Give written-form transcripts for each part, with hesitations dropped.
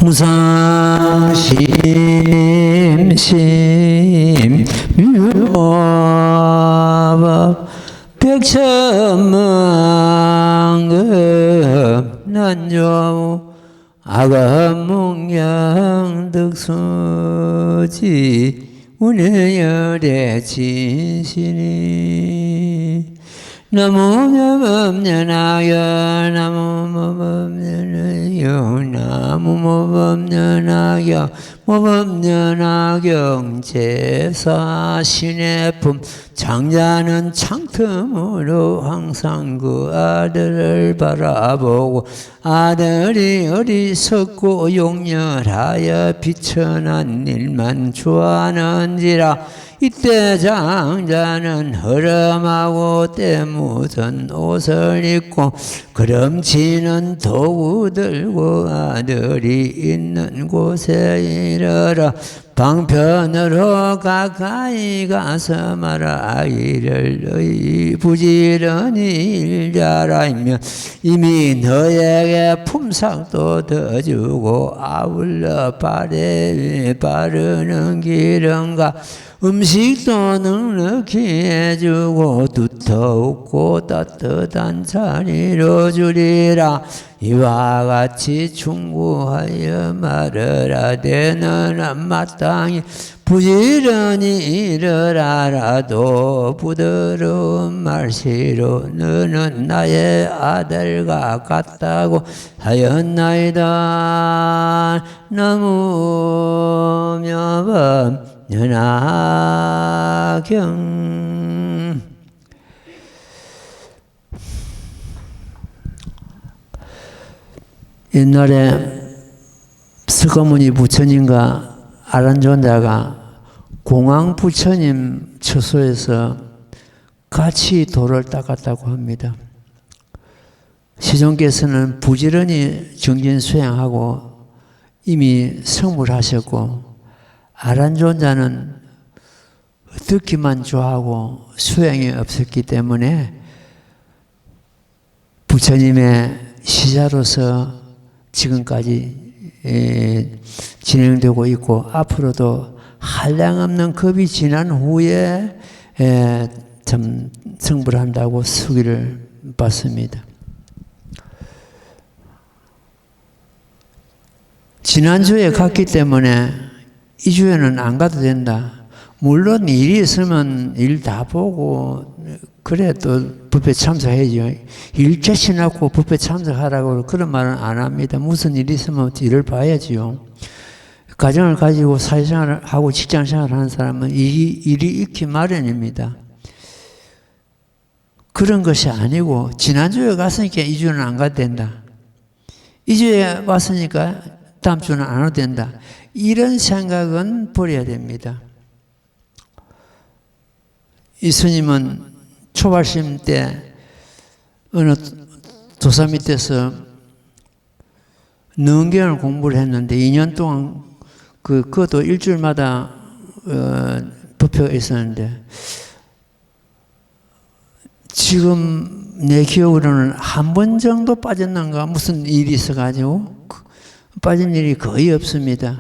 무상심심유법 백천만급 난조 아가문경득수지 운해열의 진신이 나무모범년하여 나무모범년하여 나무모범년하여 모범년하경 제사 신의 품 장자는 창틈으로 항상 그 아들을 바라보고 아들이 어리석고 용렬하여 비천한 일만 좋아하는지라 이때 장자는 허름하고 때 묻은 옷을 입고 그름치는 도구 들고 아들이 있는 곳에 이르러 방편으로 가까이 가서 말하기를 너희 부지런히 일자라이며 이미 너에게 품삯도 더 주고 아울러 발에 바르는 기름과 음식도 넉넉히 해주고 두텁고 따뜻한 자리로 주리라. 이와 같이 충고하여 말을 하되 너는 마땅히 부지런히 일어라라도 부드러운 말씨로 너는 나의 아들과 같다고 하였나이다. 나무묘법 연하경. 옛날에 서가모니 부처님과 아란존자가 공황 부처님 처소에서 같이 도를 닦았다고 합니다. 시종께서는 부지런히 정진 수행하고 이미 성불하셨고 아란존자는 듣기만 좋아하고 수행이 없었기 때문에 부처님의 시자로서 지금까지 진행되고 있고 앞으로도 한량없는 겁이 지난 후에 참 성불한다고 수기를 받습니다. 지난주에 갔기 때문에 이 주에는 안 가도 된다. 물론 일이 있으면 일 다 보고 그래 또 뷔페 참석해야죠. 일 자신하고 뷔페 참석하라고 그런 말은 안 합니다. 무슨 일이 있으면 일을 봐야지요. 가정을 가지고 사회생활을 하고 직장생활을 하는 사람은 일이 있기 마련입니다. 그런 것이 아니고 지난주에 갔으니까 이 주는 안 가도 된다. 이 주에 왔으니까 다음 주는 안 와도 된다. 이런 생각은 버려야 됩니다. 이 스님은 초발심 때 어느 도사 밑에서 능경을 공부를 했는데 2년 동안 그것도 일주일마다 법회가 있었는데 지금 내 기억으로는 한 번 정도 빠졌는가 무슨 일이 있어가지고 빠진 일이 거의 없습니다.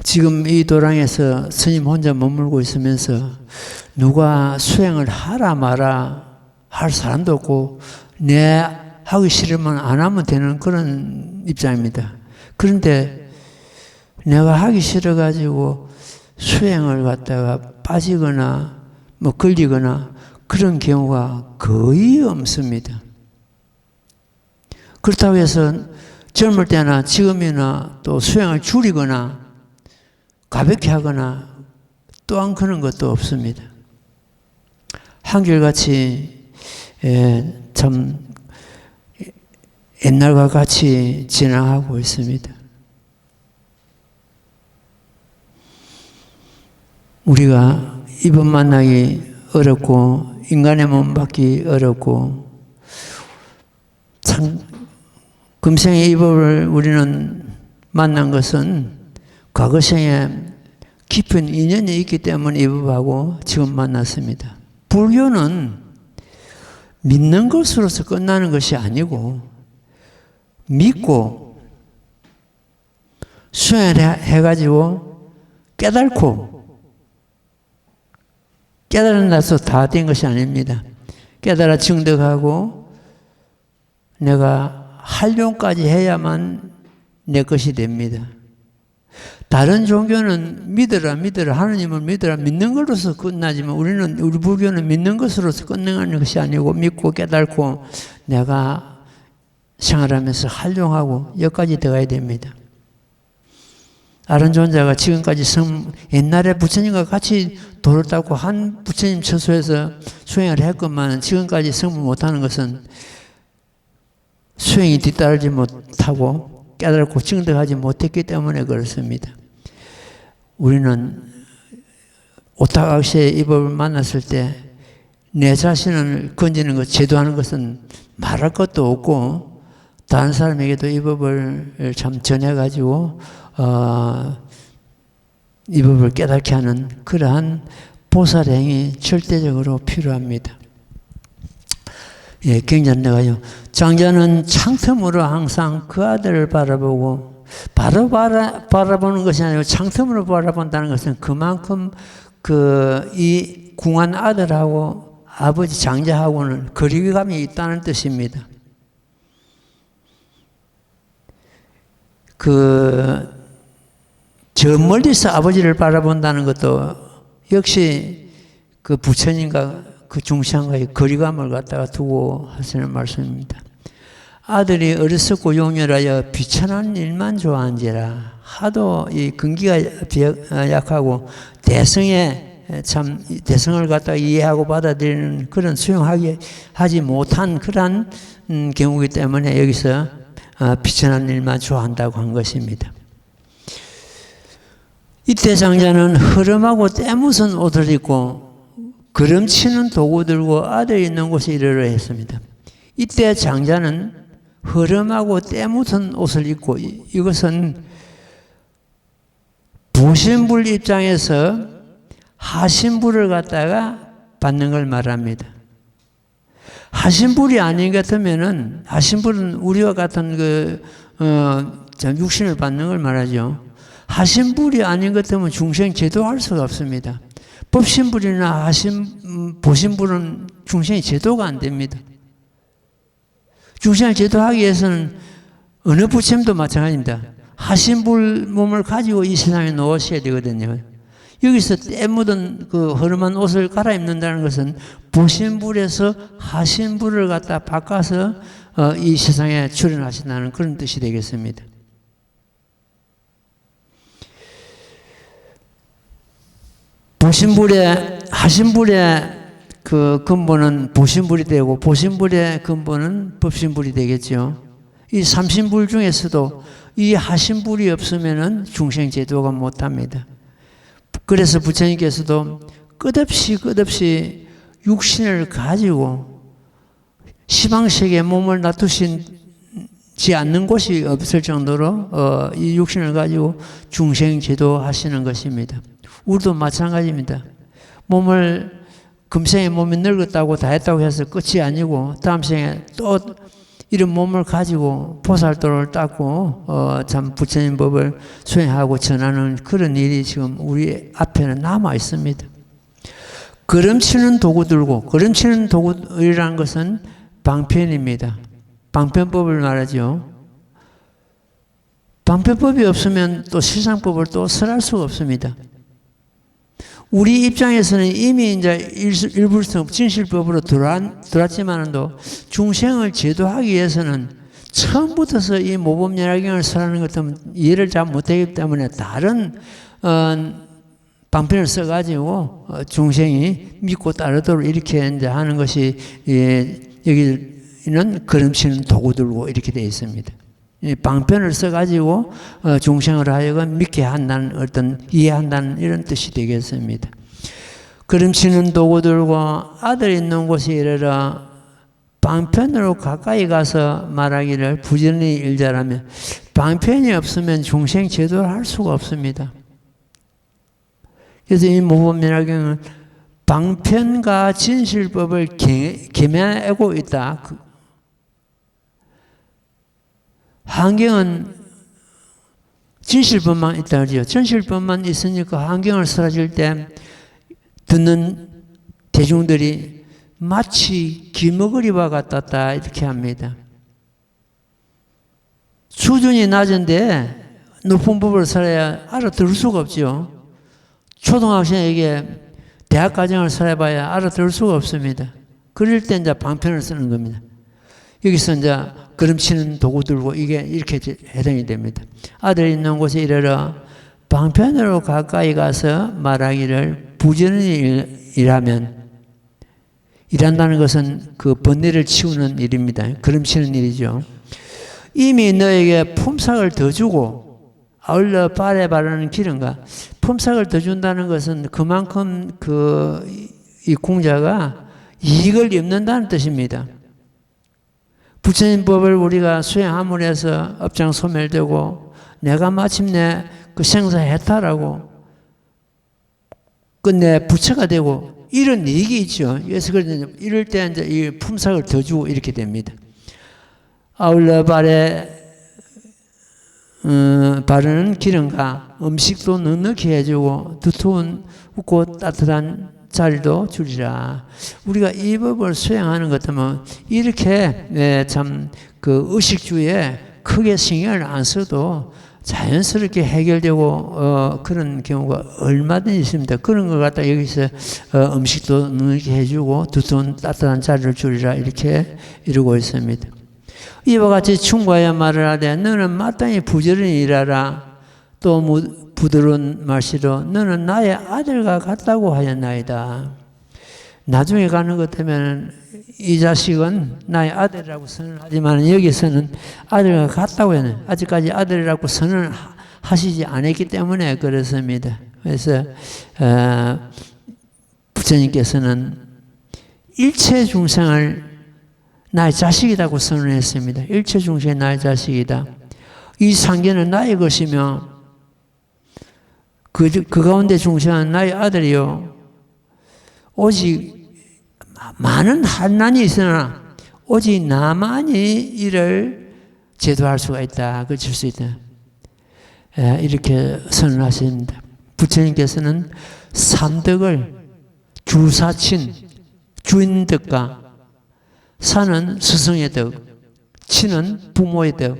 지금 이 도량에서 스님 혼자 머물고 있으면서 누가 수행을 하라 마라 할 사람도 없고 내 하기 싫으면 안 하면 되는 그런 입장입니다. 그런데 내가 하기 싫어가지고 수행을 갖다가 빠지거나 뭐 걸리거나 그런 경우가 거의 없습니다. 그렇다고 해서 젊을 때나 지금이나 또 수행을 줄이거나 가볍게 하거나 또한 그런 것도 없습니다. 한결같이 참 옛날과 같이 진행하고 있습니다. 우리가 이번 만나기 어렵고 인간의 몸 받기 어렵고 참 금생의 이 법을 우리는 만난 것은 과거생에 깊은 인연이 있기 때문에 이 법하고 지금 만났습니다. 불교는 믿는 것으로서 끝나는 것이 아니고 믿고 수행을 해가지고 깨달아서 다 된 것이 아닙니다. 깨달아 증득하고 내가 활용까지 해야만 내 것이 됩니다. 다른 종교는 믿어라 하느님을 믿어라 믿는 것으로서 끝나지만 우리 불교는 믿는 것으로서 끝내는 것이 아니고 믿고 깨닫고 내가 생활하면서 활용하고 여기까지 들어가야 됩니다. 아른존자가 지금까지 옛날에 부처님과 같이 도를 닦고 한 부처님 처소에서 수행을 했건만 지금까지 성불 못하는 것은 수행이 뒤따르지 못하고 깨달고 증득하지 못했기 때문에 그렇습니다. 우리는 오타각시의 이 법을 만났을 때 내 자신을 건지는 것, 제도하는 것은 말할 것도 없고 다른 사람에게도 이 법을 참 전해가지고 이 법을 깨닫게 하는 그러한 보살행이 절대적으로 필요합니다. 예, 경전내가요. 장자는 창틈으로 항상 그 아들을 바라보고 바로 바라보는 것이 아니고 창틈으로 바라본다는 것은 그만큼 이 궁한 아들하고 아버지 장자하고는 거리감이 있다는 뜻입니다. 저 멀리서 아버지를 바라본다는 것도 역시 그 부처님과 그 중생과의 거리감을 갖다가 두고 하시는 말씀입니다. 아들이 어리석고 용렬하여 비천한 일만 좋아한지라. 하도 이 근기가 약하고 대성을 갖다가 이해하고 받아들이는 그런 하지 못한 그런 경우이기 때문에 여기서 비천한 일만 좋아한다고 한 것입니다. 이때 장자는 흐름하고 때묻은 옷을 입고 그름치는 도구 들고 아들이 있는 곳에 이르러 했습니다. 이때 장자는 흐름하고 때묻은 옷을 입고 이것은 부신불 입장에서 하신불을 갖다가 받는 걸 말합니다. 하신불이 아닌 것 같으면은 하신불은 우리와 같은 육신을 받는 걸 말하죠. 하신불이 아닌 것 같으면 중생 제도할 수가 없습니다. 법신불이나 보신불은 중생이 제도가 안 됩니다. 중생을 제도하기 위해서는 어느 부처님도 마찬가지입니다. 하신불 몸을 가지고 이 세상에 놓으셔야 되거든요. 여기서 때 묻은 그 허름한 옷을 갈아입는다는 것은 보신불에서 하신불을 갖다 바꿔서 이 세상에 출현하신다는 그런 뜻이 되겠습니다. 하신불의 그 근본은 보신불이 되고 보신불의 근본은 법신불이 되겠죠. 이 삼신불 중에서도 이 하신불이 없으면은 중생 제도가 못합니다. 그래서 부처님께서도 끝없이 육신을 가지고 시방세계에 몸을 놔두시지 않는 곳이 없을 정도로 이 육신을 가지고 중생 제도하시는 것입니다. 우리도 마찬가지입니다. 금생에 몸이 늙었다고 다 했다고 해서 끝이 아니고 다음 생에 또 이런 몸을 가지고 보살도를 닦고 참 부처님 법을 수행하고 전하는 그런 일이 지금 우리 앞에는 남아 있습니다. 걸음치는 도구 들고, 걸음치는 도구이라는 것은 방편입니다. 방편법을 말하죠. 방편법이 없으면 또 실상법을 또 설할 수가 없습니다. 우리 입장에서는 이미 이제 일불성 진실법으로 들어왔지만도 중생을 제도하기 위해서는 처음부터서 이 모범연화경을 설하는 것은 이해를 잘 못하기 때문에 다른 방편을 써가지고 중생이 믿고 따르도록 이렇게 이제 하는 것이 여기는 걸음치는 도구 들고 이렇게 되어 있습니다. 방편을 써가지고 중생을 하여금 믿게 한다는 이해한다는 이런 뜻이 되겠습니다. 걸음치는 도구 들고 아들이 있는 곳에 이르러 방편으로 가까이 가서 말하기를 부지런히 일자라면 방편이 없으면 중생 제도를 할 수가 없습니다. 그래서 이 모범연화경은 방편과 진실법을 겸하고 있다. 환경은 진실법만 있다 그러죠. 진실법만 있으니까 환경을 사라질 때 듣는 대중들이 마치 기머거리와 같았다 이렇게 합니다. 수준이 낮은데 높은 법을 살아야 알아들을 수가 없죠. 초등학생에게 대학 과정을 살아봐야 알아들을 수가 없습니다. 그럴 때 이제 방편을 쓰는 겁니다. 여기서 이제 걸음치는 도구 들고 이게 이렇게 해당이 됩니다. 아들 있는 곳에 이르러 방편으로 가까이 가서 말하기를 부지런히 일하면, 일한다는 것은 그 번뇌를 치우는 일입니다. 걸음치는 일이죠. 이미 너에게 품삯을 더 주고 아울러 발에 바르는 기름과 품삯을 더 준다는 것은 그만큼 이 공자가 이익을 입는다는 뜻입니다. 부처님 법을 우리가 수행함으로 해서 업장 소멸되고 내가 마침내 그 생사해탈하고 끝내 부처가 되고 이런 이익이 있죠. 그래서 이럴 때 이제 이 품삯을 더 주고 이렇게 됩니다. 아울러 발에 바르는 기름과 음식도 넉넉히 해주고 두터운 따뜻한 자리도 주리라. 우리가 이 법을 수행하는 것 같으면 이렇게 참 그 의식주에 크게 신경을 안 써도 자연스럽게 해결되고 그런 경우가 얼마든지 있습니다. 그런 것 같다 여기서 음식도 넉넉히 해주고 두터운 따뜻한 자리를 주리라 이렇게 이루고 있습니다. 이와 같이 충고하여 말을 하되 너는 마땅히 부지런히 일하라. 또 부드러운 말씨로 너는 나의 아들과 같다고 하였나이다. 나중에 가는 것 때문에 이 자식은 나의 아들이라고 선언하지만 여기서는 아들과 같다고 했네. 아직까지 아들이라고 선언하시지 않았기 때문에 그렇습니다. 그래서 부처님께서는 일체 중생을 나의 자식이라고 선언했습니다. 일체 중생이 나의 자식이다. 이 상계는 나의 것이며 그 가운데 중생은 나의 아들이요. 오직 많은 한난이 있으나 오직 나만이 이를 제도할 수가 있다. 그칠 수 있다. 이렇게 선언하십니다. 부처님께서는 삼덕을 주사친, 주인덕과 사는 스승의 덕, 친은 부모의 덕,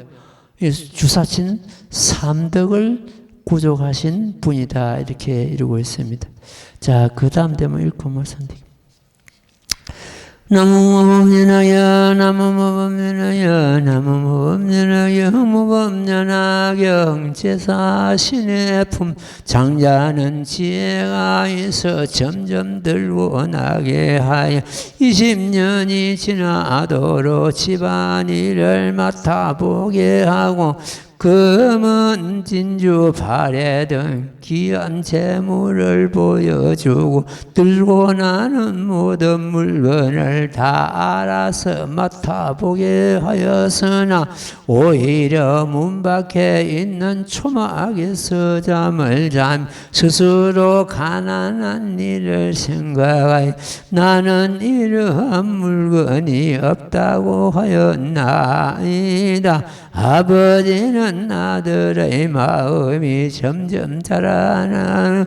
주사친 삼덕을 구족하신 분이다. 이렇게 이루고 있습니다. 자, 그 다음 대목 읽고 말씀드립니다. 나무무법연하여 나무무법연하여 나무무법연하여 무법연하경 제사신의 품 장자는 지혜가 있어 점점 들원하게 하여 20년이 지나도록 집안일을 맡아보게 하고 금은 진주 발에 든 귀한 재물을 보여주고 들고 나는 모든 물건을 다 알아서 맡아보게 하였으나 오히려 문 밖에 있는 초막에서 잠을 잠 스스로 가난한 일을 생각하여 나는 이러한 물건이 없다고 하였나이다. 아버지는 아들의 마음이 점점 자라남을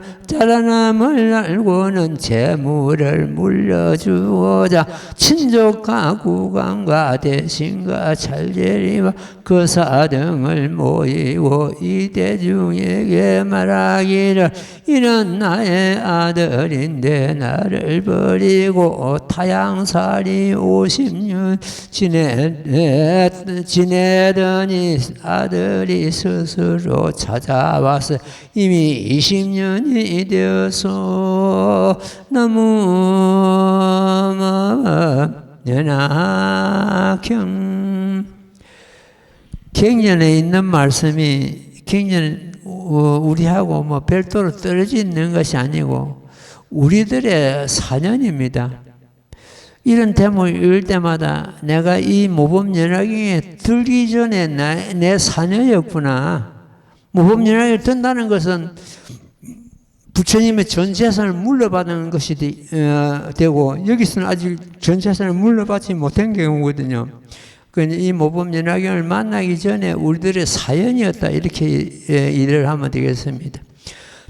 알고는 재물을 물려주고자 친족과 구강과 대신과 찰제리와 거사 등을 모이고 이 대중에게 말하기를 이는 나의 아들인데 나를 버리고 타양살이 50년 지내더니 아들이 스스로 찾아와서 이미 20년이 되어서 너무 연하경 경전에 있는 말씀이 경전 우리하고 뭐 별도로 떨어져 있는 것이 아니고 우리들의 사연입니다. 이런 대목을 읽을 때마다 내가 이 모범연화경에 들기 전에 내 사녀였구나. 모범연화경에 든다는 것은 부처님의 전 재산을 물려받는 것이 되고 여기서는 아직 전 재산을 물려받지 못한 경우거든요. 이 모범 연화경을 만나기 전에 우리들의 사연이었다. 이렇게 이해를 하면 되겠습니다.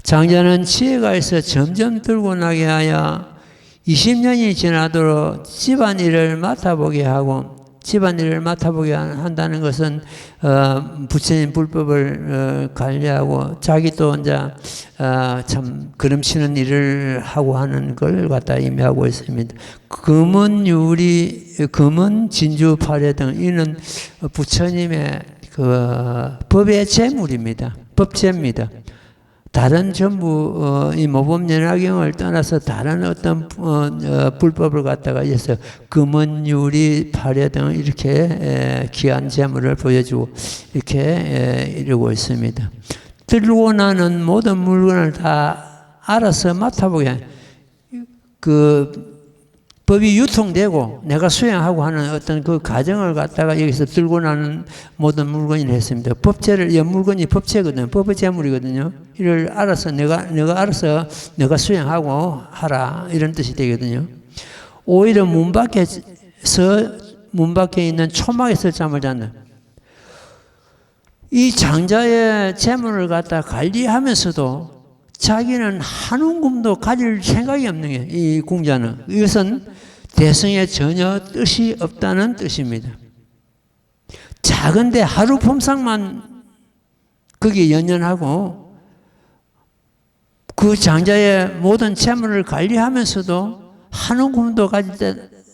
장자는 지혜가 있어 점점 들고 나게 하여 20년이 지나도록 집안일을 맡아보게 하고, 집안일을 맡아보게 한다는 것은 부처님 불법을 관리하고 자기 또 이제 참 그름치는 일을 하고 하는 걸 갖다 의미하고 있습니다. 금은 유리, 금은 진주 파래 등 이는 부처님의 그 법의 재물입니다. 법재입니다. 다른 전부 이 모범연화경을 떠나서 다른 어떤 불법을 갖다가 해서 금은 유리 파래 등 이렇게 귀한 재물을 보여주고 이렇게 이루고 있습니다. 들고 나는 모든 물건을 다 알아서 맡아보게, 그 법이 유통되고 내가 수행하고 하는 어떤 그 과정을 갖다가 여기서 들고 나는 모든 물건이 했습니다. 법제를, 물건이 법제거든요. 법의 재물이거든요. 이를 알아서 내가 알아서 내가 수행하고 하라, 이런 뜻이 되거든요. 오히려 문 밖에 있는 초막에서 잠을 잤다. 이 장자의 재물을 갖다 관리하면서도 자기는 한 움큼도 가질 생각이 없는 게, 이 공자는, 이것은 대승에 전혀 뜻이 없다는 뜻입니다. 작은데 하루 품삯만 거기에 연연하고 그 장자의 모든 재물을 관리하면서도 한 움큼도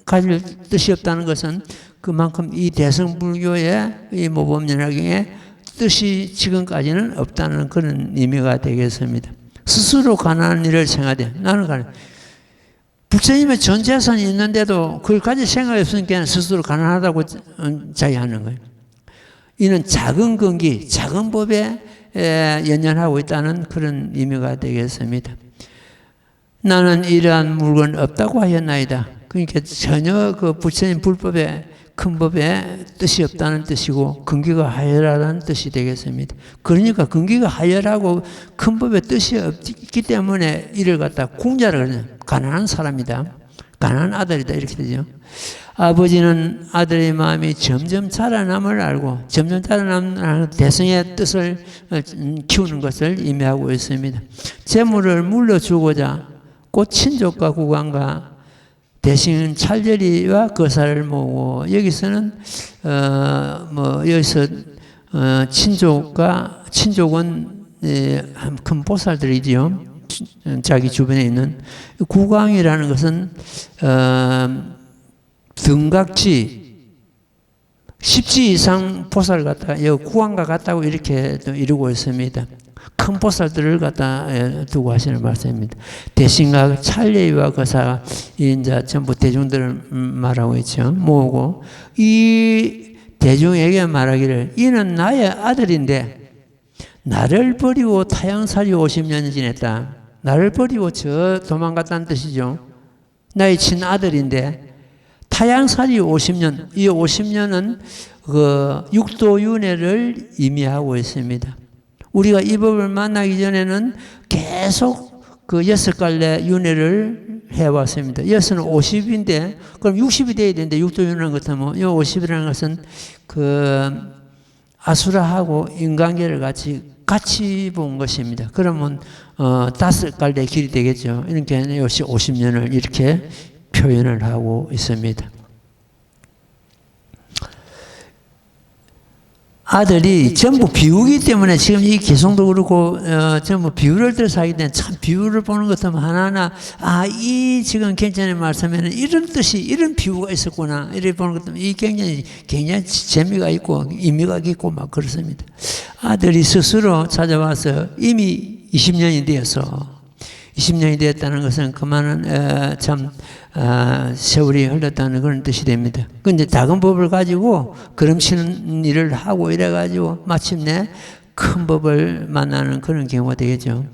가질 뜻이 없다는 것은 그만큼 이 대승불교의 이 모범연화경의 뜻이 지금까지는 없다는 그런 의미가 되겠습니다. 스스로 가난한 일을 생각해. 나는 가난. 부처님의 전 재산이 있는데도 그걸 가질 생각이 없으니까 스스로 가난하다고 자기하는 거예요. 이는 작은 근기, 작은 법에 연연하고 있다는 그런 의미가 되겠습니다. 나는 이러한 물건 없다고 하였나이다. 그러니까 전혀 그 부처님 불법에, 큰 법에 뜻이 없다는 뜻이고 근기가 하열하다는 뜻이 되겠습니다. 그러니까 근기가 하열하고 큰 법에 뜻이 없기 때문에 이를 갖다 공자라 그러죠. 가난한 사람이다. 가난한 아들이다. 이렇게 되죠. 아버지는 아들의 마음이 점점 자라남을 알고 점점 자라나는 대승의 뜻을 키우는 것을 의미하고 있습니다. 재물을 물려주고자 곧 친족과 국왕과 대신 찰절이와 거사를 모으고, 여기서는 여기서 친족은 큰 보살들이지요. 자기 주변에 있는 국왕이라는 것은 등각지 10지 이상 보살 같다, 국왕과 같다고 이렇게 이루고 있습니다. 큰 보살들을 갖다 두고 하시는 말씀입니다. 대신과 찰례와 거사가 이제 전부 대중들을 말하고 있죠. 모으고 이 대중에게 말하기를 이는 나의 아들인데 나를 버리고 타향살이 50년 지냈다. 나를 버리고 저 도망갔다는 뜻이죠. 나의 친아들인데 타향살이 50년, 이 50년은 그 육도윤회를 의미하고 있습니다. 우리가 이 법을 만나기 전에는 계속 그 6갈래 윤회를 해왔습니다. 6은 50인데, 그럼 60이 돼야 되는데, 육도윤회는 같으면, 이 50이라는 것은 그 아수라하고 인간계를 같이 본 것입니다. 그러면 5갈래 길이 되겠죠. 이렇게 역시 50년을 이렇게 표현을 하고 있습니다. 아들이 전부 비유기 때문에 지금 이 개성도 그렇고 전부 비유를 들어서 하기 때문에 참 비유를 보는 것 같으면 하나하나 이 지금 굉장히 말씀에는 이런 뜻이 이런 비유가 있었구나 이렇게 보는 것 때문에 이 굉장히 재미가 있고 의미가 깊고 막 그렇습니다. 아들이 스스로 찾아와서 이미 20년이 되어서 20년이 되었다는 것은 그만한 세월이 흘렀다는 그런 뜻이 됩니다. 그런데 작은 법을 가지고 걸음치는 일을 하고 이래가지고 마침내 큰 법을 만나는 그런 경우가 되겠죠.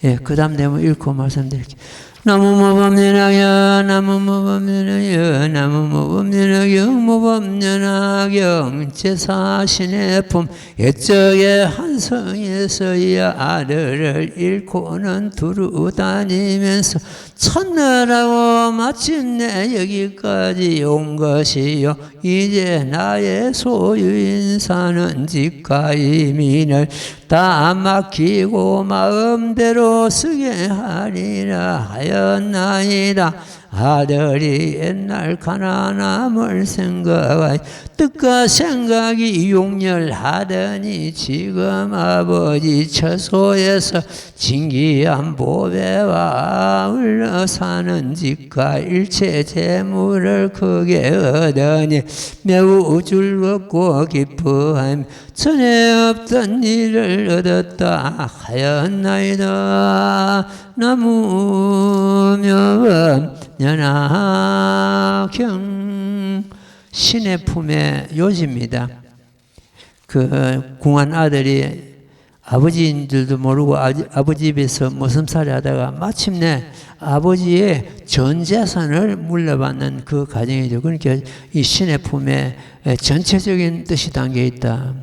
예, 그 다음 내용 읽고 말씀드릴게요. 나무모범연하여 나무모범연하여 나무모범연하경 모범연하경 제사신의 품 옛적의 한성에서야 아들을 잃고는 두루 다니면서 찾느라고 마침내 여기까지 온 것이요 이제 나의 소유인 사는 집과 이민을 다 맡기고 마음대로 쓰게 하리라 하였나이다. 아들이 옛날 가난함을 생각하여 뜻과 생각이 용렬하더니 지금 아버지 처소에서 진귀한 보배와 아울러 사는 집과 일체 재물을 크게 얻으니 매우 즐겁고 기뻐하며 전에 없던 일을 얻었다 하였나이다. 나무묘범 연하경 신의 품의 요지입니다. 그 궁한 아들이 아버지인들도 모르고 아버지 집에서 모섬살이 하다가 마침내 아버지의 전 재산을 물려받는 그 과정이죠. 그러니까 이 신의 품에 전체적인 뜻이 담겨 있다.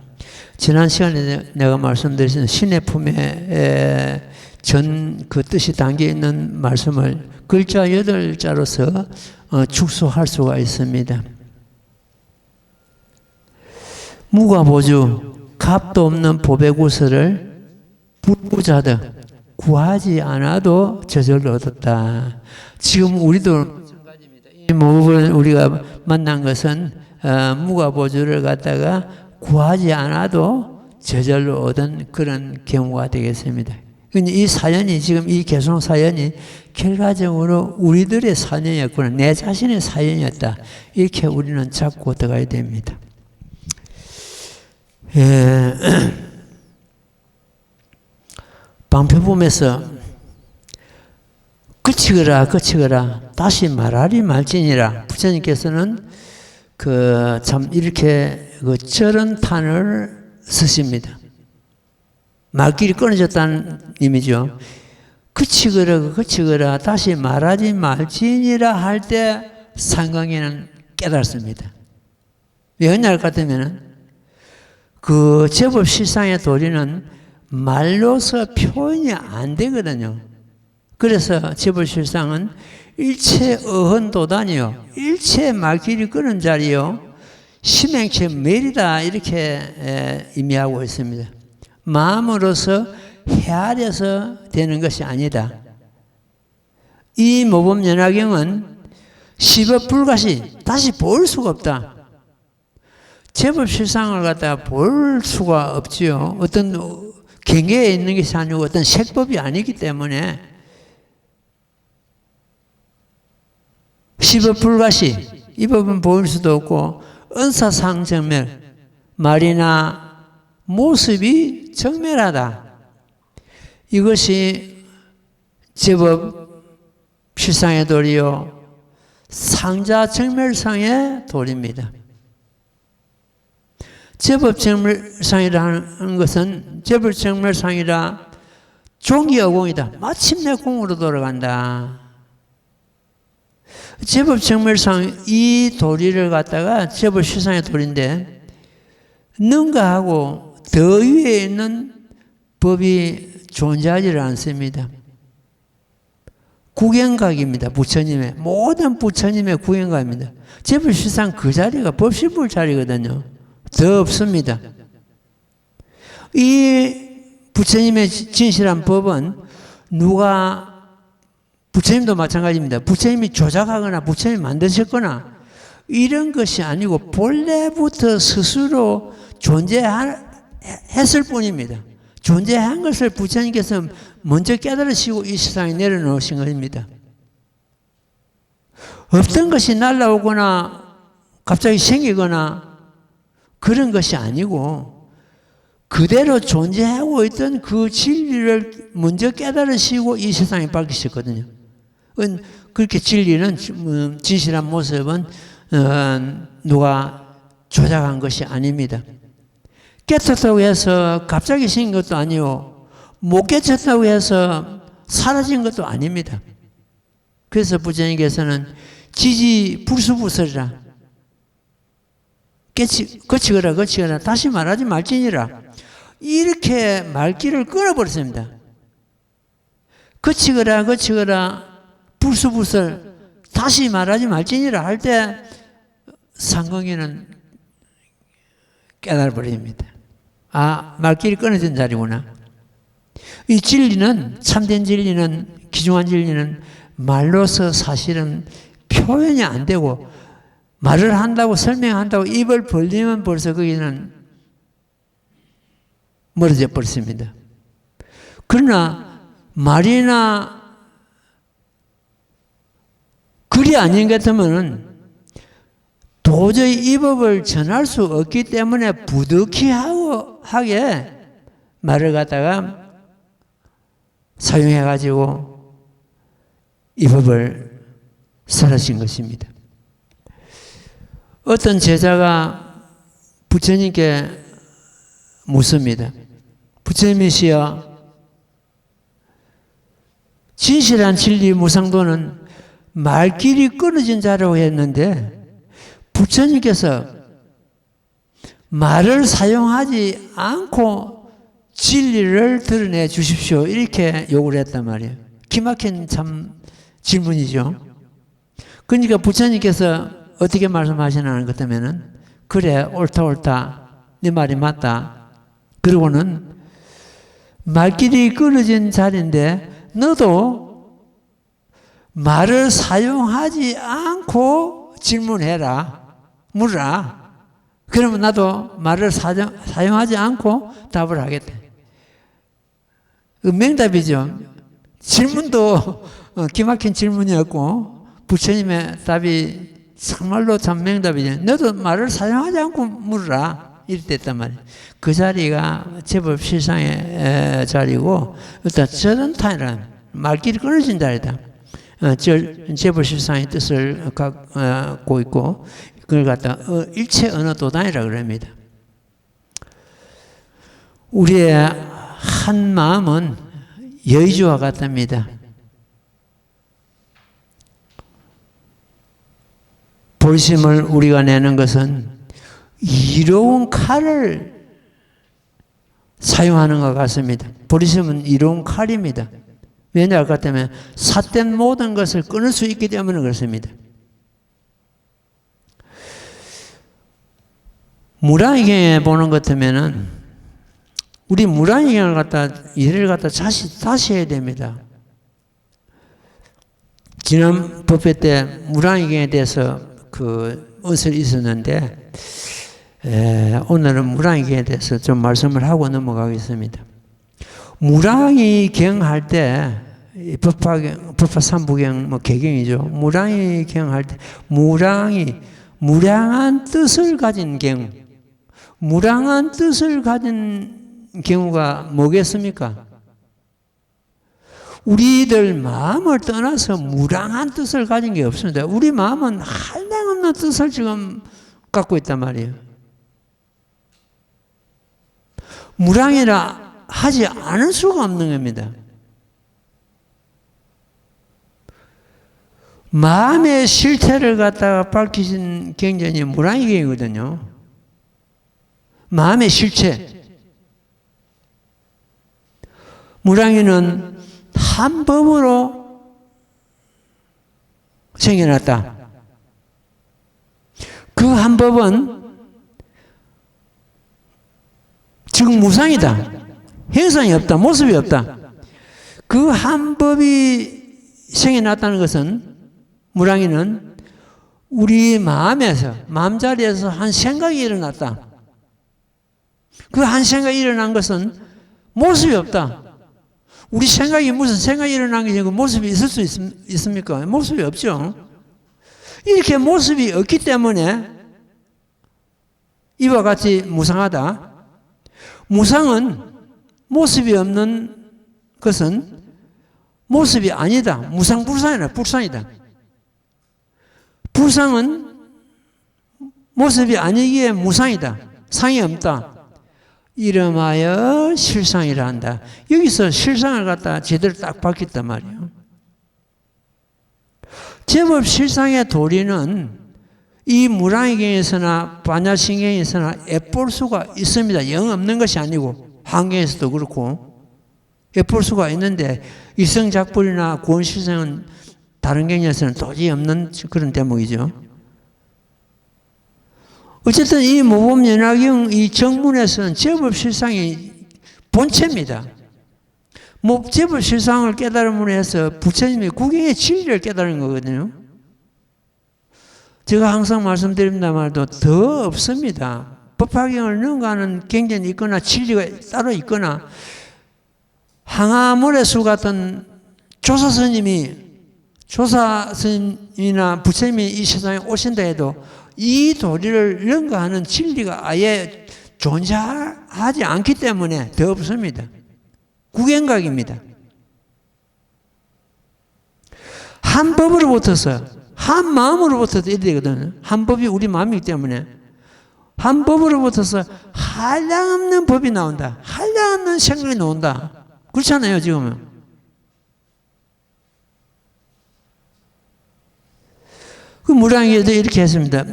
지난 시간에 내가 말씀드린 신의 품에 그 뜻이 담겨 있는 말씀을 글자 8자로서 축소할 수가 있습니다. 무과보주, 값도 없는 보배구슬을 불구자득 구하지 않아도 저절로 얻었다. 지금 우리도 마찬가지입니다. 이 부분 우리가 만난 것은 무과보주를 갖다가 구하지 않아도 저절로 얻은 그런 경우가 되겠습니다. 이 사연이 지금 이 개송 사연이 결과적으로 우리들의 사연이었구나. 내 자신의 사연이었다. 이렇게 우리는 잡고 들어가야 됩니다. 방패봄에서 그치거라 다시 말하리 말지니라. 부처님께서는 참 이렇게 저런 탄을 쓰십니다. 말길이 끊어졌다는 의미죠. 그치거라 다시 말하지 말지니라 할 때 상강에는 깨닫습니다. 옛날 같으면은 그 제법 실상의 도리는 말로서 표현이 안 되거든요. 그래서 제법 실상은 일체 어헌도단이요, 일체 말길이 끊은 자리요, 심행체 멸이다 이렇게 의미하고 있습니다. 마음으로서 헤아려서 되는 것이 아니다. 이 모범연화경은 시법불가시 다시 볼 수가 없다. 제법 실상을 갖다가 볼 수가 없지요. 어떤 경계에 있는 것이 아니고 어떤 색법이 아니기 때문에 시법불가시 이 법은 보일 수도 없고 은사상정멸 말이나 모습이 정멸하다. 이것이 제법 실상의 도리요 상자정멸상의 도리입니다. 제법정멸상이라는 것은 제법정멸상이라 종기어공이다. 마침내 공으로 돌아간다. 제법정멸상 이 도리를 갖다가 제법실상의 도리인데 능가하고 더 위에 있는 법이 존재하지를 않습니다. 구경각입니다. 부처님의 모든 부처님의 구경각입니다. 제법실상 그 자리가 법실불 자리거든요. 더 없습니다. 이 부처님의 진실한 법은 부처님도 마찬가지입니다. 부처님이 조작하거나 부처님이 만드셨거나 이런 것이 아니고 본래부터 스스로 존재했을 뿐입니다. 존재한 것을 부처님께서 먼저 깨달으시고 이 세상에 내려놓으신 것입니다. 없던 것이 날라오거나 갑자기 생기거나 그런 것이 아니고 그대로 존재하고 있던 그 진리를 먼저 깨달으시고 이 세상에 밝히셨거든요. 그렇게 진리는 진실한 모습은 누가 조작한 것이 아닙니다. 깨쳤다고 해서 갑자기 생긴 것도 아니고 못 깨쳤다고 해서 사라진 것도 아닙니다. 그래서 부처님께서는 지지 불수부설이라 거치거라 다시 말하지 말지니라 이렇게 말귀를 끊어버렸습니다. 거치거라 불수부설 다시 말하지 말지니라 할 때 상공이는 깨달아버립니다. 아, 말귀를 끊어진 자리구나. 이 진리는, 참된 진리는, 귀중한 진리는 말로서 사실은 표현이 안 되고 말을 한다고 설명한다고 입을 벌리면 벌써 거기는 멀어져 버렸습니다. 그러나 말이나 글이 아닌 것 같으면 도저히 이 법을 전할 수 없기 때문에 부득이하게 말을 갖다가 사용해가지고 이 법을 설하신 것입니다. 어떤 제자가 부처님께 묻습니다. 부처님이시여, 진실한 진리 무상도는 말길이 끊어진 자라고 했는데 부처님께서 말을 사용하지 않고 진리를 드러내 주십시오. 이렇게 요구를 했단 말이에요. 기막힌 참 질문이죠. 그러니까 부처님께서 어떻게 말씀하시나는 것 때문에는 그래 옳다 네 말이 맞다. 그리고는 말길이 끊어진 자리인데 너도 말을 사용하지 않고 질문해라. 물어라. 그러면 나도 말을 사용하지 않고 답을 하겠다. 맹답이죠. 질문도 기막힌 질문이었고 부처님의 답이 정말로 참 맹답이죠. 너도 말을 사용하지 않고 물어라. 이렇게 됐단 말이에요. 그 자리가 제법 실상의 자리고 일단 저런타이라는 말길이 끊어진 자리다. 제법 실상의 뜻을 갖고 있고 그걸 갖다 일체 언어 도단이라고 그럽니다. 우리의 한 마음은 여의주와 같답니다. 볼심을 우리가 내는 것은 이로운 칼을 사용하는 것 같습니다. 볼심은 이로운 칼입니다. 왜냐 할 때문에 삿된 모든 것을 끊을 수 있기 때문에 그렇습니다. 무량의경에 보는 것 같으면은 우리 무량의경을 갖다 이해를 갖다 다시 해야 됩니다. 지난 법회 때 무량의경에 대해서 그 언설이 있었는데 오늘은 무량의경에 대해서 좀 말씀을 하고 넘어가겠습니다. 무량의경 할 때 법화 3부경 뭐 개경이죠. 무량의경 할 때 무량한 뜻을 가진 경우, 무량한 뜻을 가진 경우가 뭐겠습니까? 우리들 마음을 떠나서 무량한 뜻을 가진 게 없습니다. 우리 마음은 한량없는 뜻을 지금 갖고 있단 말이에요. 무량이라 하지 않을 수가 없는 겁니다. 마음의 실태를 갖다가 밝히신 경전이 무량의경이거든요. 마음의 실체. 무량이는 한 법으로 생겨났다. 그 한 법은 즉 무상이다. 형상이 없다. 모습이 없다. 그 한 법이 생겨났다는 것은 무량이는 우리 마음에서 마음자리에서 한 생각이 일어났다. 그 한 생각이 일어난 것은 모습이 없다. 우리 생각이 무슨 생각이 일어난 게 아니고 모습이 있을 수 있습니까? 모습이 없죠. 이렇게 모습이 없기 때문에 이와 같이 무상하다. 무상은 모습이 없는 것은 모습이 아니다. 무상불상이다. 불상이다. 불상은 모습이 아니기에 무상이다. 상이 없다. 이름하여 실상이라 한다. 여기서 실상을 갖다 제대로 딱 밝혔단 말이에요. 제법 실상의 도리는 이 무랑이경에서나 반야신경에서나 엿볼 수가 있습니다. 영 없는 것이 아니고 환경에서도 그렇고 엿볼 수가 있는데 이성작불이나 구원실상은 다른 경에서는 도저히 없는 그런 대목이죠. 어쨌든 이 모범연화경 이 정문에서는 제법 실상이 본체입니다. 제법 실상을 깨달음으로 해서 부처님이 구경의 진리를 깨달은 거거든요. 제가 항상 말씀드립니다만도 더 없습니다. 법화경을 능가하는 경전이 있거나 진리가 따로 있거나 항아모래수 같은 조사스님이나 부처님이 이 세상에 오신다 해도 이 도리를 능가하는 진리가 아예 존재하지 않기 때문에 더 없습니다. 구경각입니다. 한 법으로부터서 한 마음으로부터 이래야 되거든요. 한 법이 우리 마음이기 때문에 한 법으로부터서 한량없는 법이 나온다. 한량없는 생각이 나온다. 그렇잖아요, 지금은. 그 무량에도 이렇게 했습니다.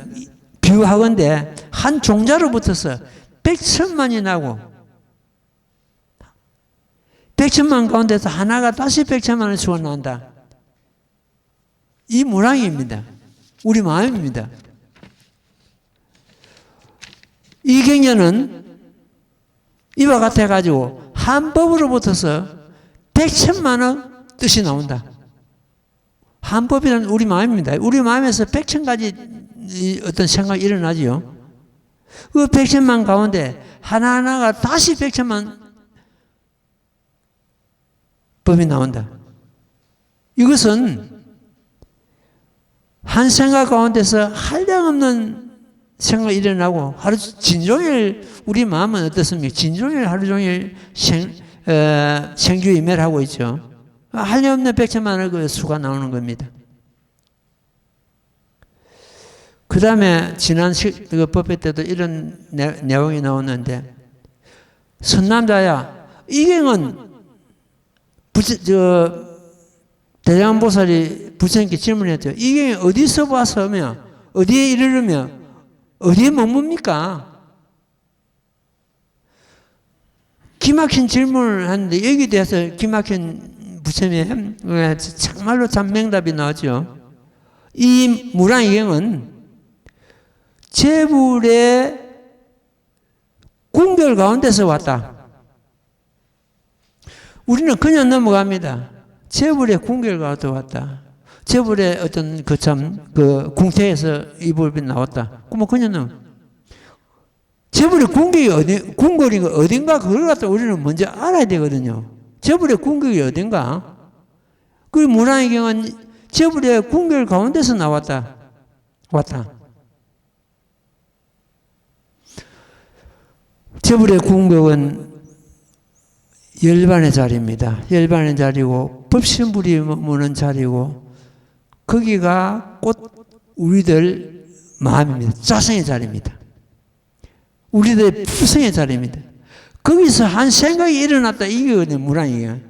비유하건대 한 종자로부터서 100천만이 나고 100천만 가운데서 하나가 다시 100천만을 수가 나온다. 이 무랑입니다. 우리 마음입니다. 이 경전은 이와 같아가지고 한 법으로부터서 100천만의 뜻이 나온다. 한 법이란 우리 마음입니다. 우리 마음에서 100천가지 어떤 생각이 일어나지요. 그 100천만 가운데 하나하나가 다시 100천만 법이 나온다. 이것은 한 생각 가운데서 한량없는 생각이 일어나고 하루 진종일 우리 마음은 어떻습니까? 진종일 하루 종일 생주임매를 하고 있죠. 한량없는 100천만의 그 수가 나오는 겁니다. 그 다음에 지난 그 법회 때도 이런 내용이 나오는데 선남자야 이경은 대장보살이 부처님께 질문했죠. 이게 어디서 와서며 어디에 이르르며 어디에 머뭅니까? 기막힌 질문을 하는데 여기에 대해서 기막힌 부처님의 정말로 참 명답이 나왔죠. 이 무랑이경은 재불의 궁결 가운데서 왔다. 우리는 그냥 넘어갑니다. 재불의 궁결 가운데 왔다. 재불의 어떤 그 궁태에서 이 법이 나왔다. 그러면 그냥 재불의 궁결이 어딘가 그걸 갖다 우리는 먼저 알아야 되거든요. 재불의 궁결이 어딘가? 그 무랑이경은 재불의 궁결 가운데서 나왔다. 왔다. 재불의 궁격은 열반의 자리입니다. 열반의 자리고 법신불이 머무는 자리고 거기가 곧 우리들 마음입니다. 자성의 자리입니다. 우리들의 부성의 자리입니다. 거기서 한 생각이 일어났다. 이거거든요. 무랑이경.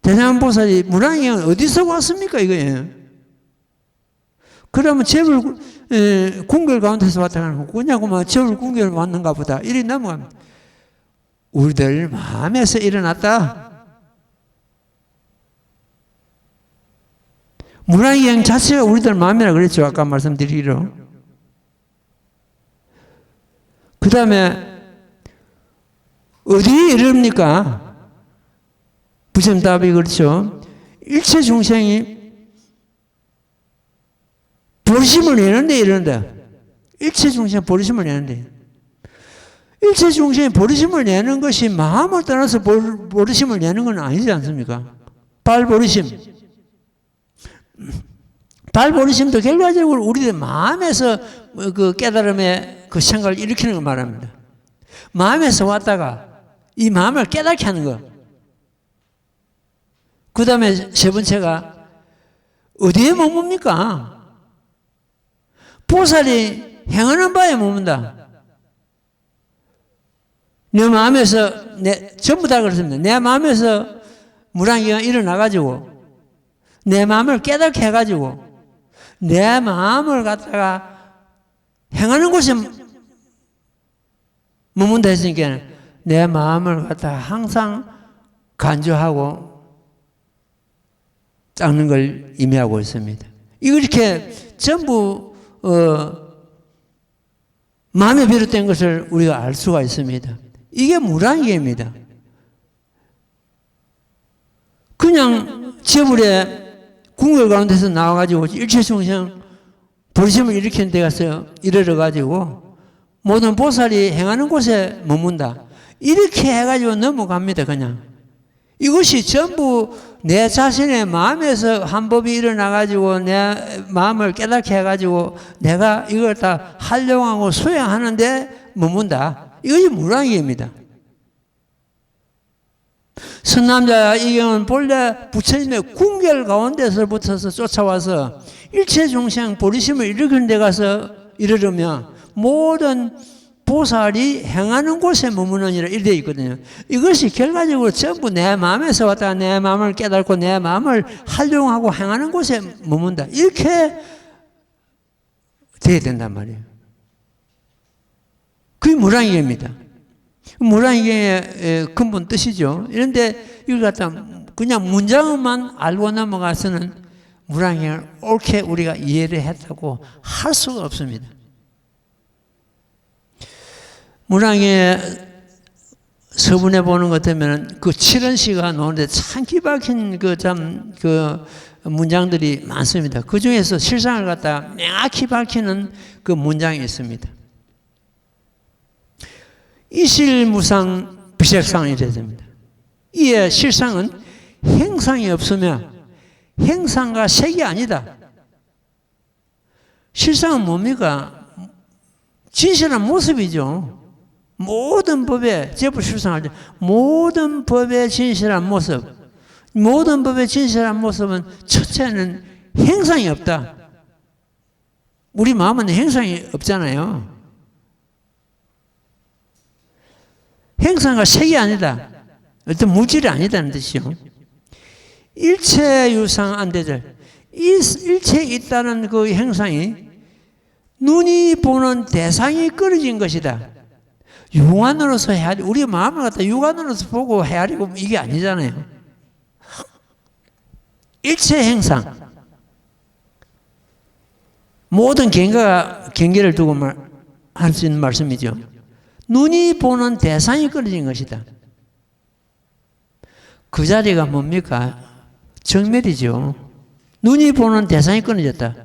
대장보살이 무랑이경 어디서 왔습니까? 이거예요. 그러면 재불 궁결 가운데서 왔다 하는 거 그냐고 막 재불 궁결 왔는가 보다. 이리 넘어갑니다. 우리들 마음에서 일어났다. 무랑이경 자체가 우리들 마음이라 그랬죠. 아까 말씀드리기로. 그 다음에 어디에 이릅니까? 부처님 답이 그렇죠. 일체 중생이 버리심을 내는데 이런다. 일체 중생 버리심을 내는데. 일체 중생이 버리심을 내는 것이 마음을 떠나서 버리심을 내는 건 아니지 않습니까? 발버리심. 발버리심도 결과적으로 우리들 마음에서 그 깨달음의 그 생각을 일으키는 걸 말합니다. 마음에서 왔다가 이 마음을 깨닫게 하는 거. 그 다음에 세 번째가 어디에 머뭅니까? 보살이 행하는 바에 머문다. 내 마음에서 전부 다 그렇습니다. 내 마음에서 무랑이가 일어나가지고 내 마음을 깨닫게 해가지고 내 마음을 갖다가 행하는 곳에 머문다 했으니까 내 마음을 갖다가 항상 간주하고 닦는 걸 의미하고 있습니다. 이렇게 전부 마음에 비롯된 것을 우리가 알 수가 있습니다. 이게 무량계입니다. 그냥 재불의 궁궐 가운데서 나와가지고 일체중생 불심을 일으키는 데 가서 이르러가지고 모든 보살이 행하는 곳에 머문다. 이렇게 해가지고 넘어갑니다. 그냥. 이것이 전부 내 자신의 마음에서 한 법이 일어나가지고 내 마음을 깨닫게 해가지고 내가 이걸 다 활용하고 수행하는데 머문다. 이것이 무량계입니다. 선남자 이경은 본래 부처님의 궁결 가운데서부터서 쫓아와서 일체 중생 보리심을 일으키는 데 가서 이르르면 모든 보살이 행하는 곳에 머무느니라 이렇게 되어 있거든요. 이것이 결과적으로 전부 내 마음에서 왔다가 내 마음을 깨닫고 내 마음을 활용하고 행하는 곳에 머문다. 이렇게 돼야 된단 말이에요. 그게 무량계입니다. 무량계의 근본 뜻이죠. 그런데 이걸 갖다 그냥 문장만 알고 넘어가서는 무량계를 옳게 우리가 이해를 했다고 할 수가 없습니다. 무량계 서문에 보는 것 때문에 그 7원시가 나오는데 참 기박힌 그 문장들이 많습니다. 그 중에서 실상을 갖다 명확히 밝히는 그 문장이 있습니다. 이실무상 비색상이 이래야 됩니다. 이에 실상은 행상이 없으며 행상과 색이 아니다. 실상은 뭡니까? 진실한 모습이죠. 모든 법에 제불실상할 때 모든 법의 진실한 모습, 모든 법의 진실한 모습은 첫째는 행상이 없다. 우리 마음은 행상이 없잖아요. 행상과 색이 아니다. 어떤 물질이 아니다는 뜻이요. 일체 유상 안대절. 일체에 있다는 그 행상이 눈이 보는 대상이 끊어진 것이다. 육안으로서 헤아리, 우리 마음을 갖다 육안으로서 보고 헤아리고 이게 아니잖아요. 일체 행상. 모든 경계를 두고 할 수 있는 말씀이죠. 눈이 보는 대상이 끊어진 것이다. 그 자리가 뭡니까? 정멸이죠. 눈이 보는 대상이 끊어졌다.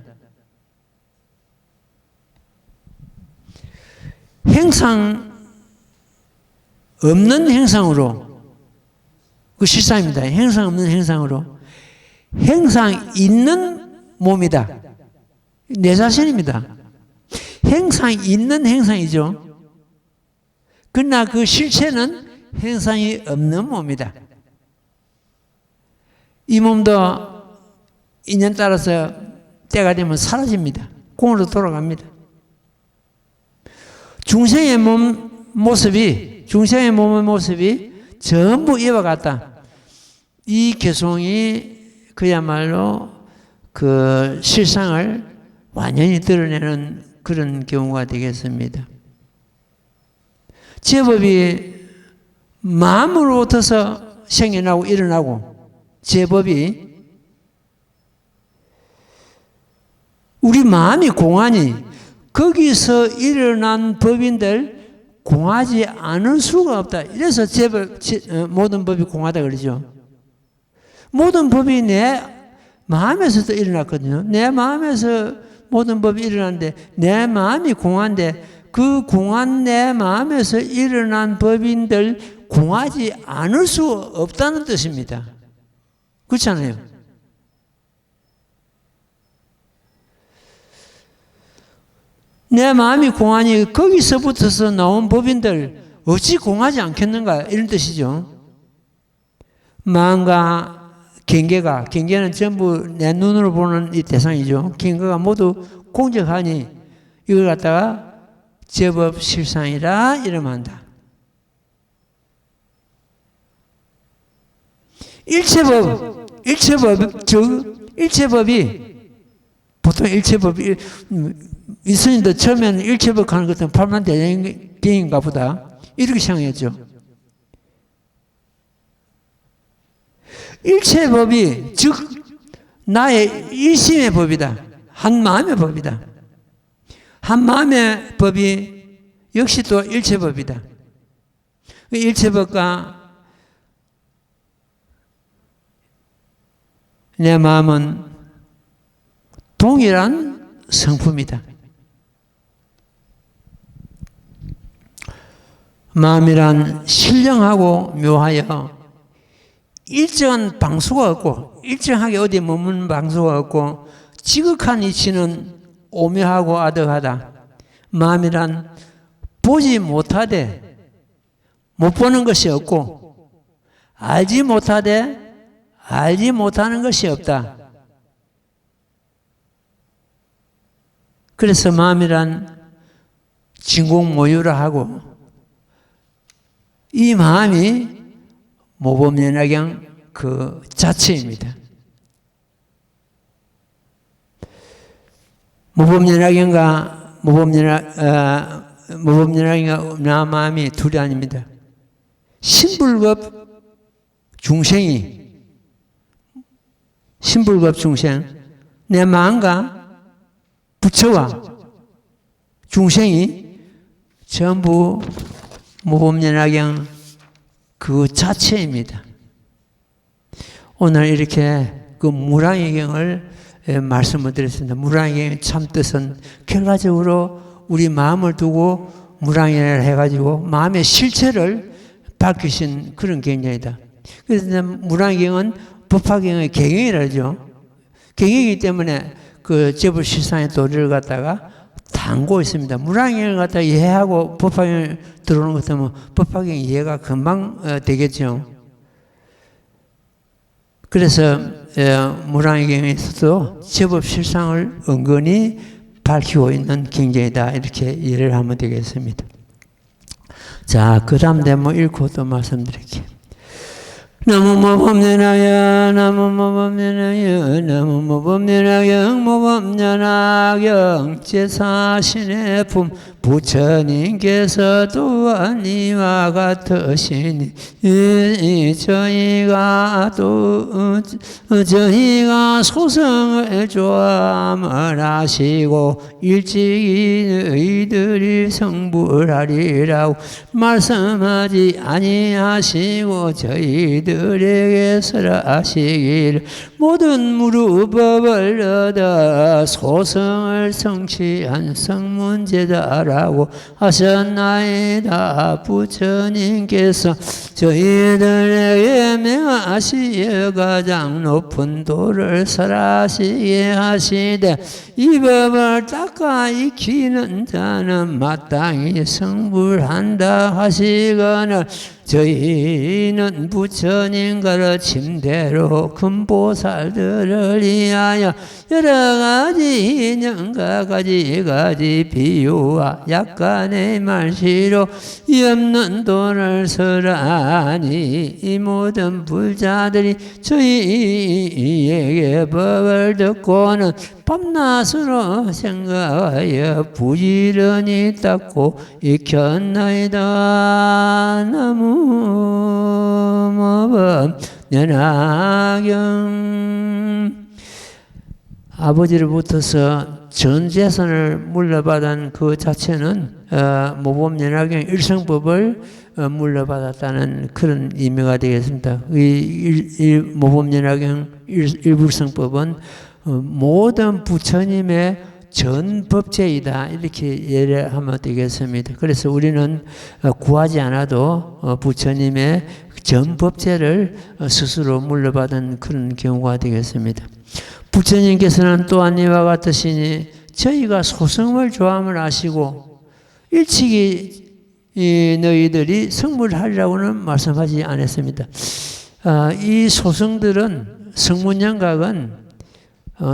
행상 없는 행상으로, 그 실상입니다. 행상 없는 행상으로 행상 있는 몸이다. 내 자신입니다. 행상 있는 행상이죠. 그러나 그 실체는 행상이 없는 몸이다. 이 몸도 인연 따라서 때가 되면 사라집니다. 공으로 돌아갑니다. 중생의 중생의 몸의 모습이 전부 이와 같다. 이 개송이 그야말로 그 실상을 완전히 드러내는 그런 경우가 되겠습니다. 제법이 마음으로부터서 생겨나고 일어나고 제법이 우리 마음이 공하니 거기서 일어난 법인들 공하지 않을 수가 없다. 이래서 제법 모든 법이 공하다 그러죠. 모든 법이 내 마음에서도 일어났거든요. 내 마음에서 모든 법이 일어났는데 내 마음이 공한데 그 공한 내 마음에서 일어난 법인들 공하지 않을 수 없다는 뜻입니다. 그렇잖아요. 내 마음이 공하니 거기서부터서 나온 법인들 어찌 공하지 않겠는가 이런 뜻이죠. 마음과 경계는 전부 내 눈으로 보는 이 대상이죠. 경계가 모두 공적하니 이걸 갖다가 제법 실상이라 이러면 한다. 일체법 즉 일체법이 보통 일체법이 이스님도 처음에는 일체법 하는 것은 팔만대장경인가 보다 이렇게 생각했죠. 일체법이 즉 나의 일심의 법이다. 한 마음의 법이다. 한 마음의 법이 역시 또 일체법이다. 일체법과 내 마음은 동일한 성품이다. 마음이란 신령하고 묘하여 일정한 방수가 없고 일정하게 어디에 머무는 방수가 없고 지극한 이치는 오묘하고 아득하다. 마음이란 보지 못하되 못 보는 것이 없고 알지 못하되 알지 못하는 것이 없다. 그래서 마음이란 진공모유라 하고 이 마음이 모범연화경 그 자체입니다. 모범연화경과 모범연화경과 마음이 둘이 아닙니다. 신불급 중생이 신불급 중생 내 마음과 부처와 중생이 전부 모범연화경 그 자체입니다. 오늘 이렇게 그 무량의경을 말씀을 드렸습니다. 무량의경의 참 뜻은 결과적으로 우리 마음을 두고 무량연화를 해가지고 마음의 실체를 밝히신 그런 경전이다. 그래서 무량의경은 법화경의 경영이라죠. 경영이기 때문에 그 재불실상의 도리를 갖다가 담고 있습니다. 무량경을 갖다가 이해하고 법화경을 들어오는 것 같으면 법화경 이해가 금방 되겠죠. 그래서 무량경에서도 재법실상을 은근히 밝히고 있는 경전이다. 이렇게 이해를 하면 되겠습니다. 자, 그 다음 대목 읽고 또 말씀드릴게요. 나무모범연화경 나무모범연화경 나무모범연화경 모범연화경 제사신의 품 부처님께서 또한 이와 같으시니 저희가 소승을 조함을 하시고 일찍이 너희들이 성불하리라고 말씀하지 아니하시고 저희들에게 설하시기를 모든 무르법을 얻어 소승을 성취한 성문제다라고 하셨나이다. 부처님께서 저희들에게 명하시어 가장 높은 도를 설하시게 하시되 이 법을 닦아 익히는 자는 마땅히 성불한다 하시거늘 저희는 부처님 가르침대로 금보살들을 위하여 여러 가지 인연과 가지 비유와 약간의 말시로 이 없는 돈을 설하니 이 모든 불자들이 저희에게 법을 듣고는 밤낮으로 생각하여 부지런히 닦고 익혔나이다. 나무모범연화경 아버지로부터서 전 재산을 물려받은 그 자체는 모범연화경 일성법을 물려받았다는 그런 의미가 되겠습니다. 이 모범연화경 일불성법은 모든 부처님의 전법제이다 이렇게 이해를 하면 되겠습니다. 그래서 우리는 구하지 않아도 부처님의 전법제를 스스로 물려받은 그런 경우가 되겠습니다. 부처님께서는 또한 이와 같으시니 저희가 소승을 조함을 하시고 일찍이 너희들이 성불하리라고는 말씀하지 않았습니다. 이 소승들은 성문영각은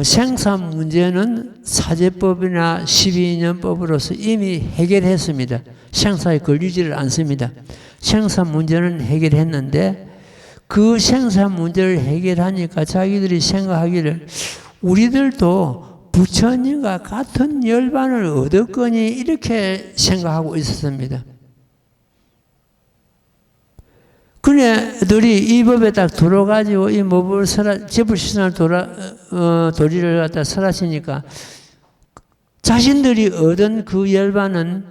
생산 문제는 사제법이나 12인연법으로서 이미 해결했습니다. 생사에 걸리지를 않습니다. 생산 문제는 해결했는데 그 생사 문제를 해결하니까 자기들이 생각하기를 우리들도 부처님과 같은 열반을 얻었거니 이렇게 생각하고 있었습니다. 그네들이 이 법에 딱 들어가지고 이 법을 제불시선을 도리를 갖다 설하시니까 자신들이 얻은 그 열반은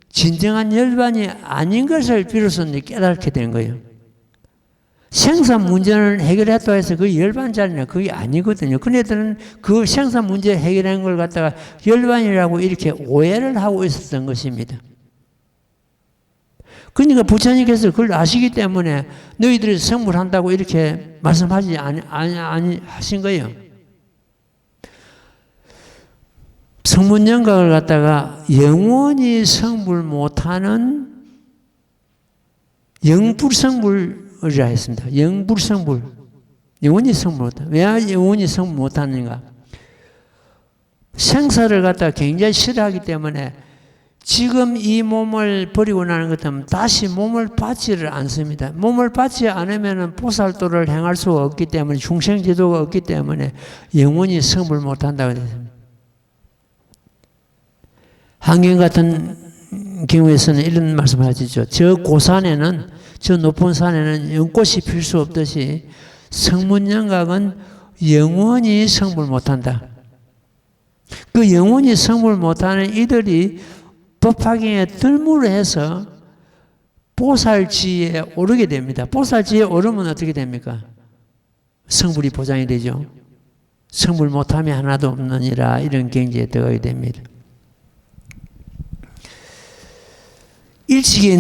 진정한 열반이 아닌 것을 비로소 깨닫게 된 거예요. 생사 문제를 해결했다고 해서 그 열반 자리는 그게 아니거든요. 그네들은 그 생사 문제 해결한 걸 갖다가 열반이라고 이렇게 오해를 하고 있었던 것입니다. 그러니까 부처님께서 그걸 아시기 때문에 너희들이 성불한다고 이렇게 말씀하지 하신 거예요. 성문영각을 갖다가 영원히 성불 못하는 영불성불이라 했습니다. 영불성불. 영원히 성불 못한다. 왜 영원히 성불 못하는가? 생사를 갖다가 굉장히 싫어하기 때문에 지금 이 몸을 버리고 나는 것은 다시 몸을 받지를 않습니다. 몸을 받지 않으면 보살도를 행할 수가 없기 때문에 중생지도가 없기 때문에 영원히 성불 못한다고 했습니다. 한경 같은 경우에서는 이런 말씀을 하시죠. 저 고산에는 저 높은 산에는 연꽃이 필 수 없듯이 성문영각은 영원히 성불 못한다. 그 영원히 성불 못하는 이들이 법화경에 들무를 해서 보살지에 오르게 됩니다. 보살지에 오르면 어떻게 됩니까? 성불이 보장이 되죠. 성불 못함이 하나도 없느니라 이런 경지에 들어가게 됩니다. 일찍이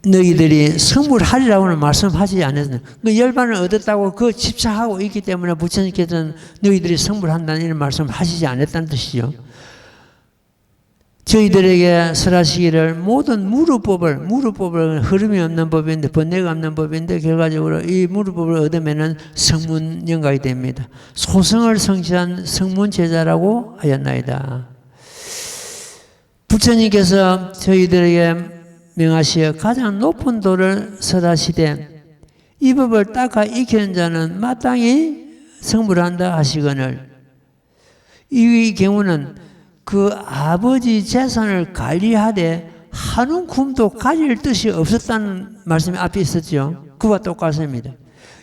너희들이 성불하리라고는 말씀하지 않았어요. 그 열반을 얻었다고 그 집착하고 있기 때문에 부처님께서는 너희들이 성불한다는 이런 말씀을 하시지 않았다는 뜻이죠. 저희들에게 설하시기를 모든 무르법을 흐름이 없는 법인데 번뇌가 없는 법인데 결과적으로 이 무르법을 얻으면은 성문영각이 됩니다. 소성을 성취한 성문제자라고 하였나이다. 부처님께서 저희들에게 명하시어 가장 높은 도를 설하시되 이 법을 닦아 익히는 자는 마땅히 성불한다 하시거늘 이 경우는 그 아버지 재산을 관리하되 한 움큼도 가질 뜻이 없었다는 말씀이 앞에 있었죠. 그와 똑같습니다.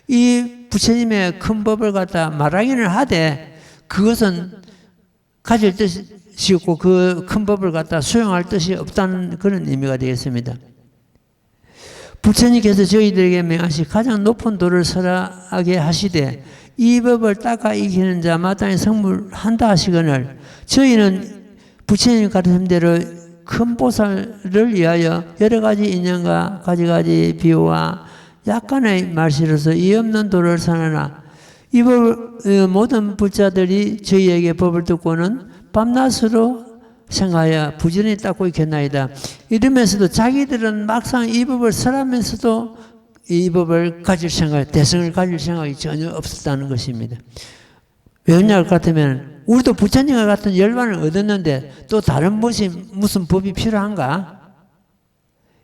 이 부처님의 큰 법을 갖다 말하기는 하되 그것은 가질 뜻이 없고 그 큰 법을 갖다 수용할 뜻이 없다는 그런 의미가 되겠습니다. 부처님께서 저희들에게 명하시 가장 높은 도를 설하게 하시되 이 법을 닦아 이기는 자 마땅히 성불한다 하시거늘 저희는 부처님 가르침대로 큰 보살을 위하여 여러 가지 인연과 가지가지 비유와 약간의 말실로서 이 없는 도를 선하나 이 모든 불자들이 저희에게 법을 듣고는 밤낮으로 생각하여 부지런히 닦고 있겠나이다. 이러면서도 자기들은 막상 이 법을 설하면서도 이 법을 가질 생각, 대성을 가질 생각이 전혀 없었다는 것입니다. 왜 그럴 것 같으면 우리도 부처님과 같은 열반을 얻었는데 또 다른 무슨 법이 필요한가?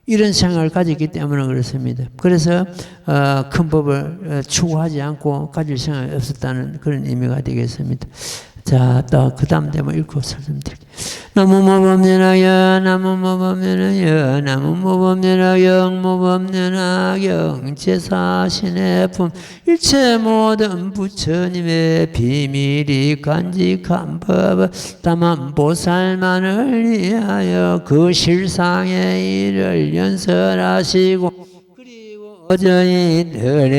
이런 생각을 가졌기 때문에 그렇습니다. 그래서 큰 법을 추구하지 않고 가질 생각이 없었다는 그런 의미가 되겠습니다. 자, 또 그 다음 대목 읽고 설명드릴게요. 나무모범연하여 나무모범연하여 나무모범연하여 모범연하여 제사신의 품 일체 모든 부처님의 비밀이 간직한 법을 다만 보살만을 위하여 그 실상의 일을 연설하시고 저희들을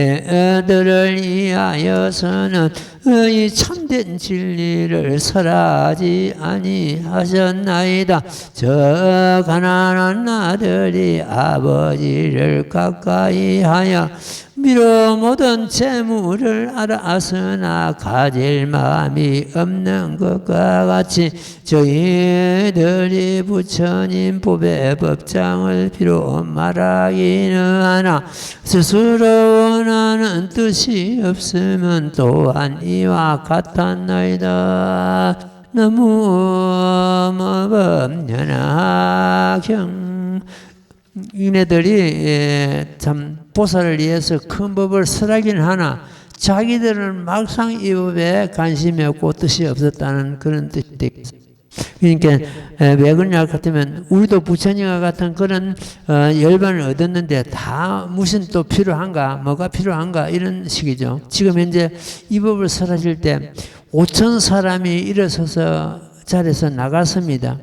위하여서는 이 참된 진리를 설하지 아니하셨나이다. 저 가난한 아들이 아버지를 가까이하여 미뤄 모든 재물을 알았으나 가질 마음이 없는 것과 같이 저희들이 부처님 법의 법장을 비로 말하기는 하나 스스로 원하는 뜻이 없으면 또한 이와 같았나이다. 나무법연하경 이네들이 참 보살을 위해서 큰 법을 설하긴 하나 자기들은 막상 이 법에 관심이 없고 뜻이 없었다는 그런 뜻이 되겠습니다. 그러니까 왜 그러냐 같으면 우리도 부처님과 같은 그런 열반을 얻었는데 다 무슨 또 필요한가, 뭐가 필요한가 이런 식이죠. 지금 현재 이 법을 설하실 때 5천 사람이 일어서서 자리에서 나갔습니다.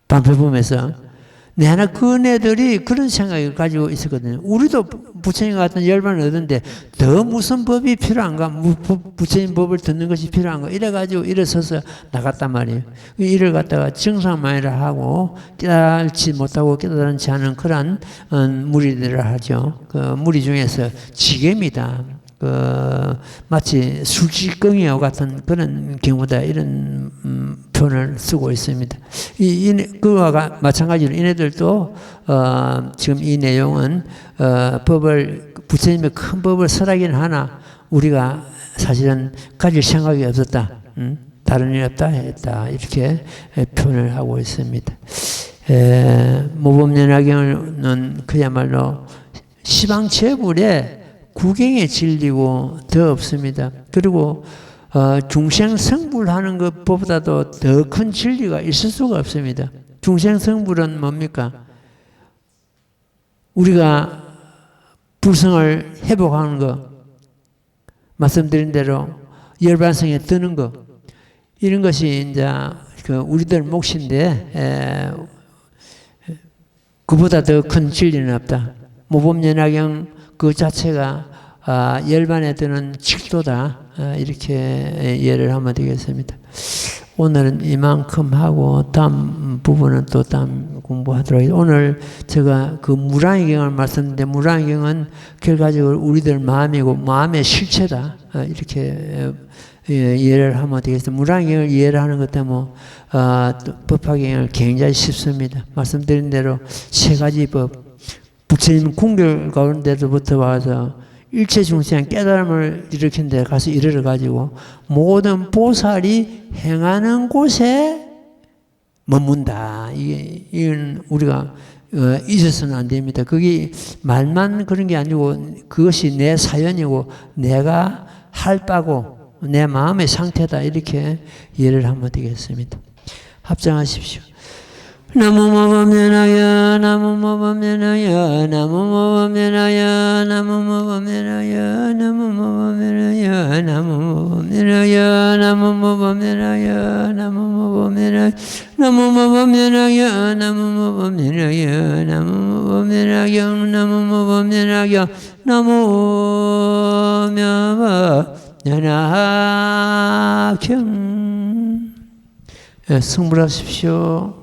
반표범에서. 내가 그네들이 그런 생각을 가지고 있었거든요. 우리도 부처님 같은 열반을 얻었는데 더 무슨 법이 필요한가? 부처님 법을 듣는 것이 필요한가? 이래가지고 일어서서 나갔단 말이에요. 이를 갖다가 정상만이라 하고 깨달지 못하고 깨달지 않은 그런 무리들을 하죠. 그 무리 중에서 지겜이다. 마치 술집羹이와 같은 그런 경우다 이런 표현을 쓰고 있습니다. 그와 마찬가지로 이네들도 지금 이 내용은 법을 부처님의 큰 법을 설하긴 하나 우리가 사실은 가질 생각이 없었다. 다른 일 없다 했다 이렇게 표현을 하고 있습니다. 모범연화경은 그야말로 시방체불에 구경에 질리고 더 없습니다. 그리고 중생성불하는 것보다도 더 큰 진리가 있을 수가 없습니다. 중생성불은 뭡니까? 우리가 불성을 회복하는 것, 말씀드린 대로 열반성에 드는 것, 이런 것이 이제 우리들 몫인데 그보다 더 큰 진리는 없다. 모범연화경 그 자체가 열반에 드는 칙도다 이렇게 이해를 하면 되겠습니다. 오늘은 이만큼 하고 다음 부분은 또 다음 공부하도록 하겠습니다. 오늘 제가 그 무량의경을 말씀드렸는데 무량의경은 결과적으로 우리들 마음이고 마음의 실체다 이렇게 이해를 하면 되겠습니다. 무량의경을 이해를 하는 것 때문에 법화경을 굉장히 쉽습니다. 말씀드린 대로 세 가지 법 부처님 궁결 가운데로부터 와서 일체 중생 깨달음을 일으킨 데 가서 이르러 가지고 모든 보살이 행하는 곳에 머문다. 이건 우리가 잊어서는 안 됩니다. 그게 말만 그런 게 아니고 그것이 내 사연이고 내가 할 바고 내 마음의 상태다. 이렇게 이해를 하면 되겠습니다. 합장하십시오. 나무모범연하여 나무모범연하여 나무모범연하여 나무모범연하여 나무모범연하여 나무모범연하여 나무모범연하여 나무모범연하여 나무모범연하여 나무모범연하여 나무모범연하여 나무모범연하여 나무모범연하여 승불하십시오.